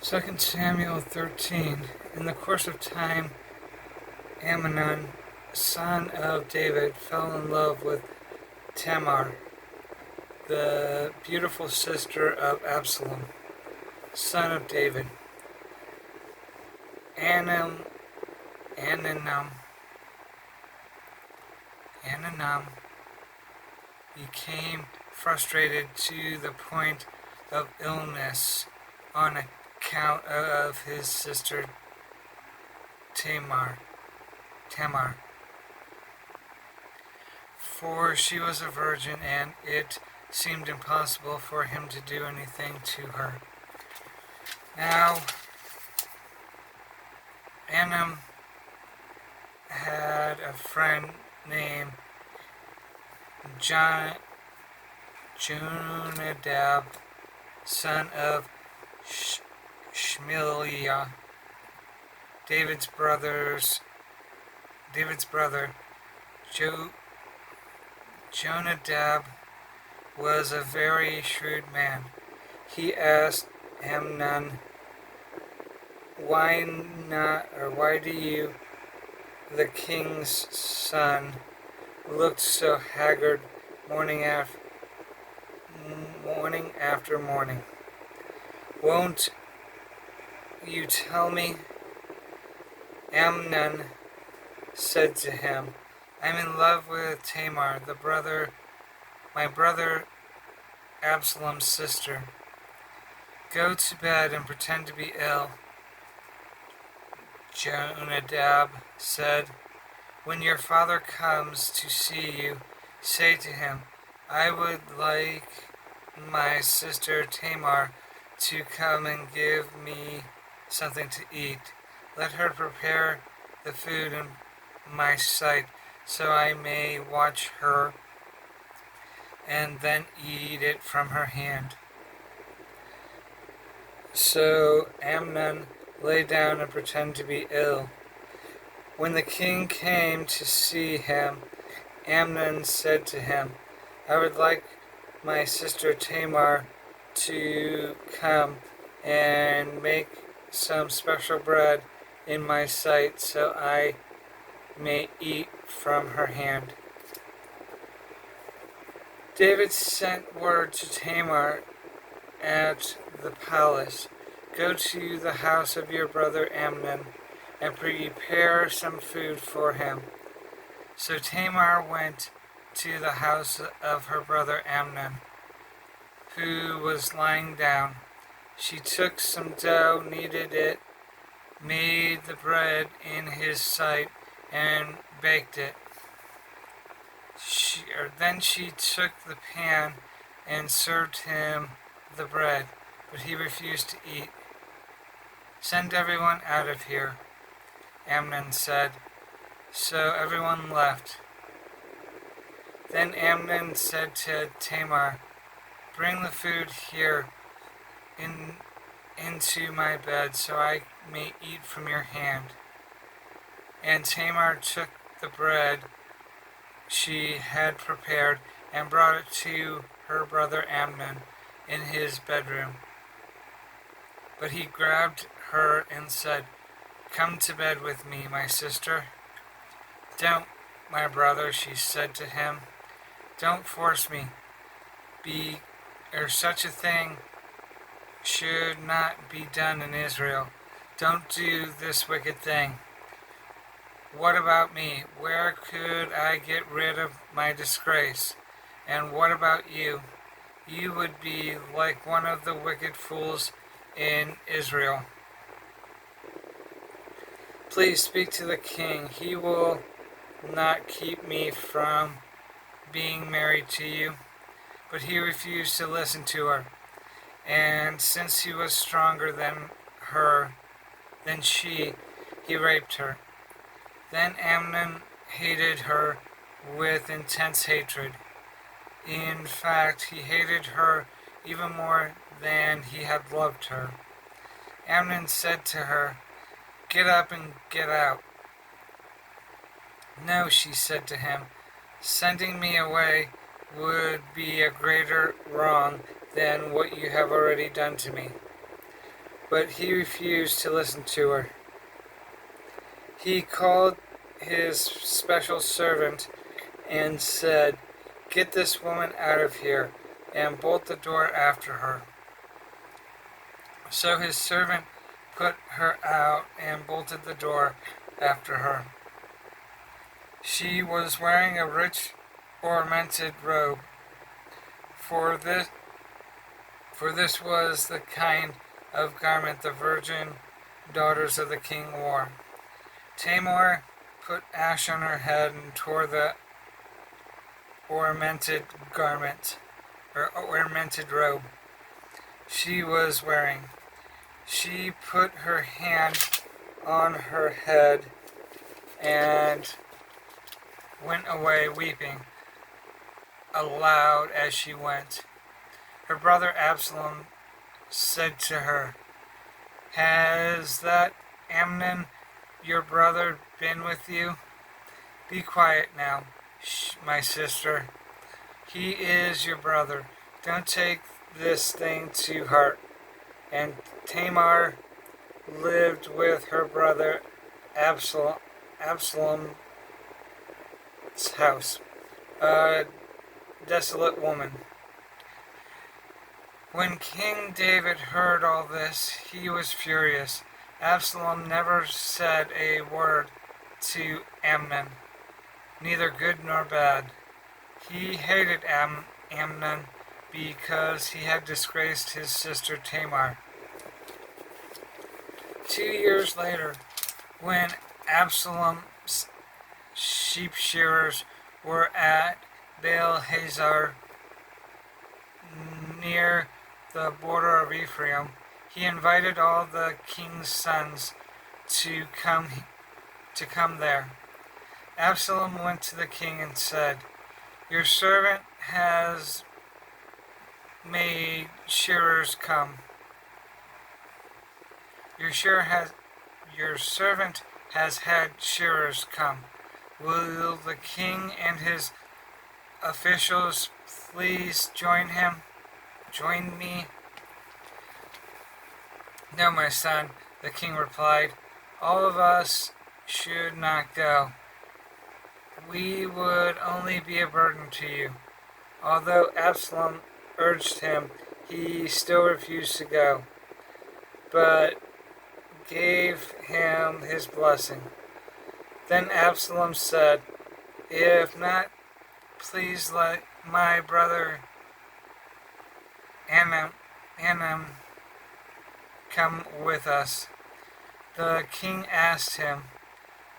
2 Samuel 13. In the course of time, Amnon, son of David, fell in love with Tamar, the beautiful sister of Absalom, son of David. Amnon became frustrated to the point of illness on account of his sister Tamar, for she was a virgin and it seemed impossible for him to do anything to her. Now, Amnon had a friend named Jonadab, son of Shmiliah, David's brother. Jonadab was a very shrewd man. He asked Amnon, "Why do you, the king's son, look so haggard morning after morning? Won't you tell me?" Amnon said to him, "I'm in love with Tamar, my brother Absalom's sister. Go to bed and pretend to be ill." Jonadab said, "When your father comes to see you, say to him, I would like my sister Tamar to come and give me something to eat. Let her prepare the food in my sight, so I may watch her and then eat it from her hand." So Amnon lay down and pretended to be ill. When the king came to see him, Amnon said to him, "I would like my sister Tamar to come and make some special bread in my sight so I may eat from her hand." David sent word to Tamar at the palace, "Go to the house of your brother Amnon and prepare some food for him." So Tamar went to the house of her brother Amnon, who was lying down. She took some dough, kneaded it, made the bread in his sight, and baked it. Then she took the pan and served him the bread, but he refused to eat. "Send everyone out of here," Amnon said. So everyone left. Then Amnon said to Tamar, "Bring the food here into my bed so I may eat from your hand." And Tamar took the bread she had prepared and brought it to her brother Amnon in his bedroom. But he grabbed her and said, "Come to bed with me, my sister." "Don't, my brother," she said to him. "Don't force me. Such a thing should not be done in Israel. Don't do this wicked thing. What about me? Where could I get rid of my disgrace? And what about you? You would be like one of the wicked fools in Israel. Please speak to the king. He will not keep me from being married to you." But he refused to listen to her, and since he was stronger than she, he raped her. Then Amnon hated her with intense hatred. In fact, he hated her even more than he had loved her. Amnon said to her, "Get up and get out." "No," she said to him, "sending me away would be a greater wrong than what you have already done to me." but he refused to listen to her. He called his special servant and said, "Get this woman out of here, and bolt the door after her." So his servant put her out and bolted the door after her. She was wearing a rich ornamented robe, for this was the kind of garment the virgin daughters of the king wore. Tamar put ash on her head and tore the ornamented garment, or ornamented robe she was wearing. She put her hand on her head and went away weeping aloud as she went. Her brother Absalom said to her, "Has that Amnon, your brother, been with you? Be quiet now, my sister. He is your brother. Don't take this thing to heart." And Tamar lived with her brother Absalom's house, a desolate woman. When King David heard all this, he was furious. Absalom never said a word to Amnon, neither good nor bad. He hated Amnon because he had disgraced his sister Tamar. 2 years later, when Absalom's sheep shearers were at Baal Hazor near the border of Ephraim, he invited all the king's sons to come there. Absalom went to the king and said, "Your servant has made shearers come. Your servant has had shearers come. Will the king and his officials please join me?" "No, my son," the king replied. "All of us should not go. We would only be a burden to you." Although Absalom urged him, he still refused to go, but gave him his blessing. Then Absalom said, "If not, please let my brother Amnon come with us." The king asked him,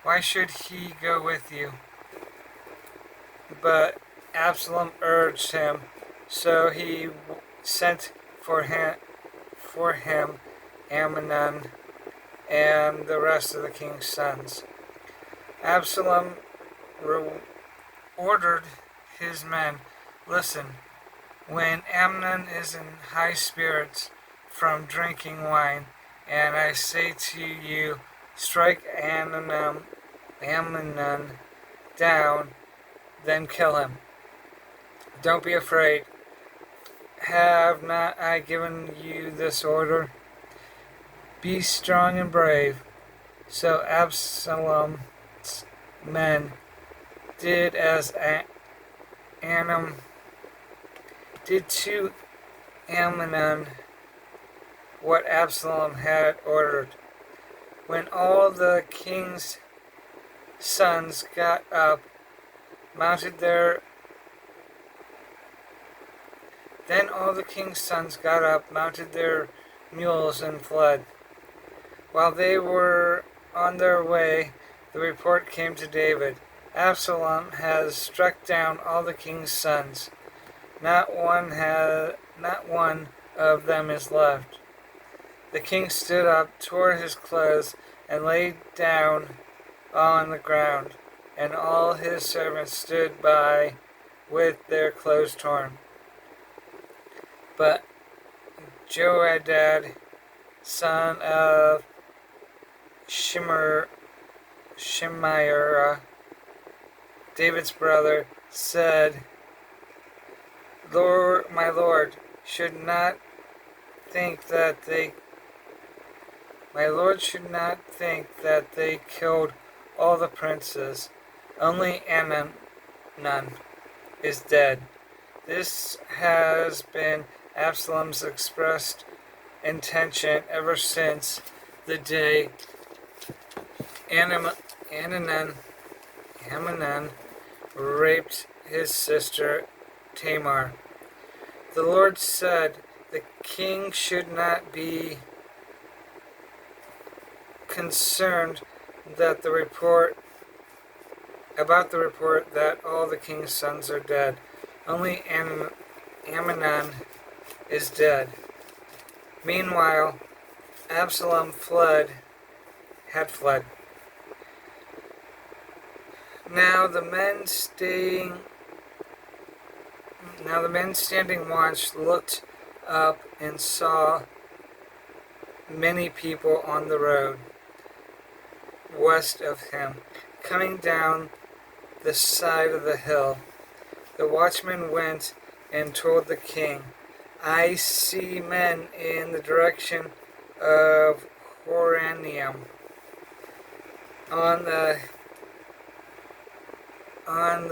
"Why should he go with you?" But Absalom urged him, so he sent for him Amnon and the rest of the king's sons. Absalom ordered his men, "Listen, when Amnon is in high spirits from drinking wine, and I say to you, strike Amnon down, then kill him. Don't be afraid. Have not I given you this order? Be strong and brave." So Absalom's men did as Amnon did to Amnon what Absalom had ordered. When all the king's sons got up, mounted their mules and fled. While they were on their way, the report came to David, "Absalom has struck down all the king's sons. Not one of them is left." The king stood up, tore his clothes, and lay down on the ground, and all his servants stood by with their clothes torn. But Joadad, son of Shimei, David's brother, said, "My lord should not think that they My lord should not think that they killed all the princes. Only Amnon is dead. This has been Absalom's expressed intention ever since the day Amnon raped his sister Tamar. The Lord said the king should not be concerned that about the report that all the king's sons are dead. Only Amnon is dead. Meanwhile, Absalom had fled. Now the men standing watch looked up and saw many people on the road west of him, coming down the side of the hill. The watchman went and told the king, I see men in the direction of Horonaim on the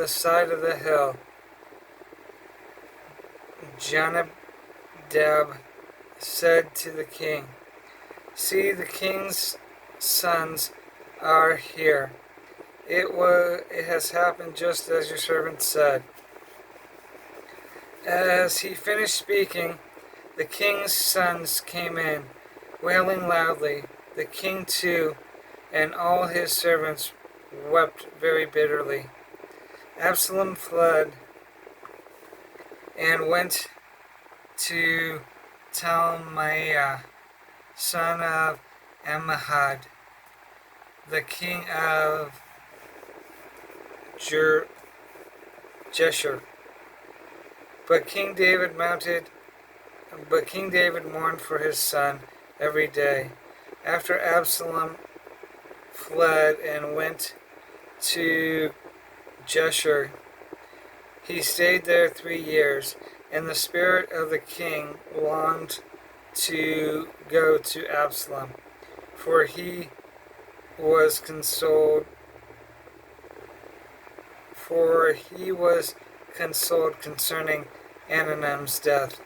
side of the hill. Jonadab said to the king, see, the king's sons are here. It has happened just as your servant said. As he finished speaking, the king's sons came in, wailing loudly. The king too, and all his servants wept very bitterly. Absalom fled and went to Talmaiah, son of Ammihud, the king of Geshur. But King David mourned for his son every day. After Absalom fled and went to Geshur, he stayed there 3 years, and the spirit of the king longed to go to Absalom, for he was consoled concerning Amnon's death.